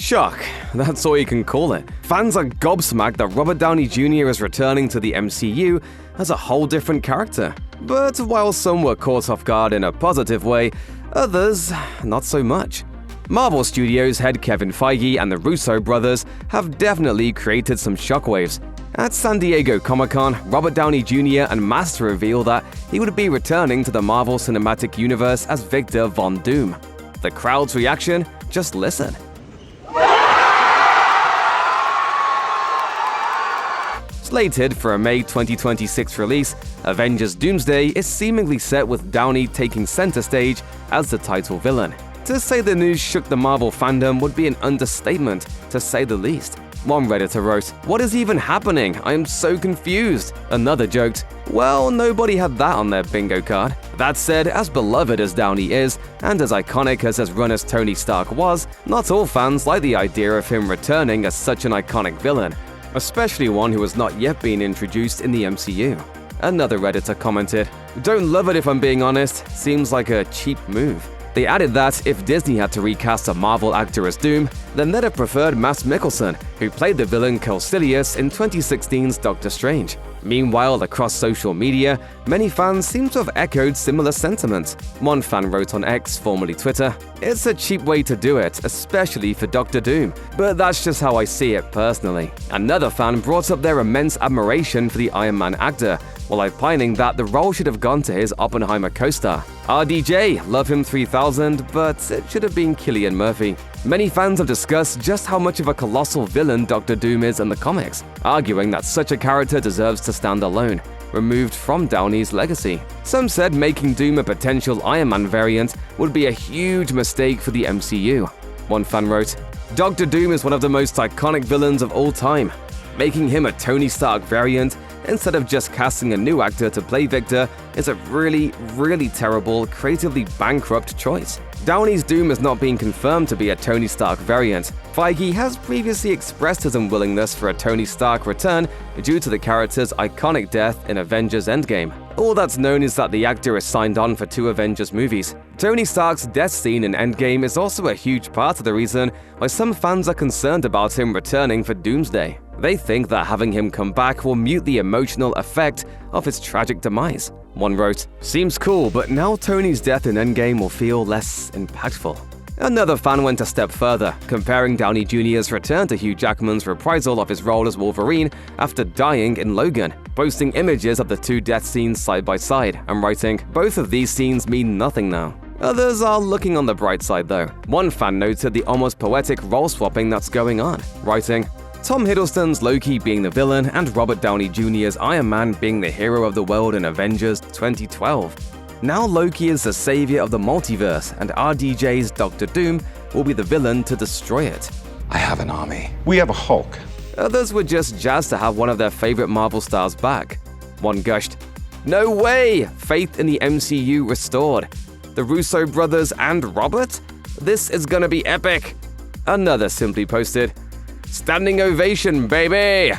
Shock, that's all you can call it. Fans are gobsmacked that Robert Downey Jr. is returning to the MCU as a whole different character. But while some were caught off guard in a positive way, others not so much. Marvel Studios head Kevin Feige and the Russo brothers have definitely created some shockwaves. At San Diego Comic-Con, Robert Downey Jr. unmasked to reveal that he would be returning to the Marvel Cinematic Universe as Victor Von Doom. The crowd's reaction? Just listen. Slated for a May 2026 release, Avengers Doomsday is seemingly set with Downey taking center stage as the title villain. To say the news shook the Marvel fandom would be an understatement, to say the least. One Redditor wrote, "What is even happening? I am so confused." Another joked, "Well, nobody had that on their bingo card." That said, as beloved as Downey is, and as iconic as his run as Tony Stark was, not all fans like the idea of him returning as such an iconic villain, especially one who has not yet been introduced in the MCU. Another Redditor commented, "Don't love it if I'm being honest, seems like a cheap move." They added that if Disney had to recast a Marvel actor as Doom, then they'd have preferred Mads Mikkelsen, who played the villain Caecilius in 2016's Doctor Strange. Meanwhile, across social media, many fans seem to have echoed similar sentiments. One fan wrote on X, formerly Twitter, "It's a cheap way to do it, especially for Dr. Doom, but that's just how I see it personally." Another fan brought up their immense admiration for the Iron Man actor, while opining that the role should have gone to his Oppenheimer co-star. RDJ, love him 3000, but it should have been Cillian Murphy. Many fans have discussed just how much of a colossal villain Dr. Doom is in the comics, arguing that such a character deserves to stand alone, removed from Downey's legacy. Some said making Doom a potential Iron Man variant would be a huge mistake for the MCU. One fan wrote, "Dr. Doom is one of the most iconic villains of all time. Making him a Tony Stark variant instead of just casting a new actor to play Victor is a really, really terrible, creatively bankrupt choice." Downey's Doom has not been confirmed to be a Tony Stark variant. Feige has previously expressed his unwillingness for a Tony Stark return due to the character's iconic death in Avengers Endgame. All that's known is that the actor is signed on for 2 Avengers movies. Tony Stark's death scene in Endgame is also a huge part of the reason why some fans are concerned about him returning for Doomsday. They think that having him come back will mute the emotional effect of his tragic demise. One wrote, "Seems cool, but now Tony's death in Endgame will feel less impactful." Another fan went a step further, comparing Downey Jr.'s return to Hugh Jackman's reprisal of his role as Wolverine after dying in Logan, posting images of the 2 death scenes side by side and writing, "Both of these scenes mean nothing now." Others are looking on the bright side though. One fan noted the almost poetic role-swapping that's going on, writing, "Tom Hiddleston's Loki being the villain and Robert Downey Jr.'s Iron Man being the hero of the world in Avengers 2012. Now Loki is the savior of the multiverse and RDJ's Dr. Doom will be the villain to destroy it." I have an army. We have a Hulk. Others were just jazzed to have one of their favorite Marvel stars back. One gushed, "No way! Faith in the MCU restored. The Russo brothers and Robert? This is gonna be epic." Another simply posted, "Standing ovation, baby!"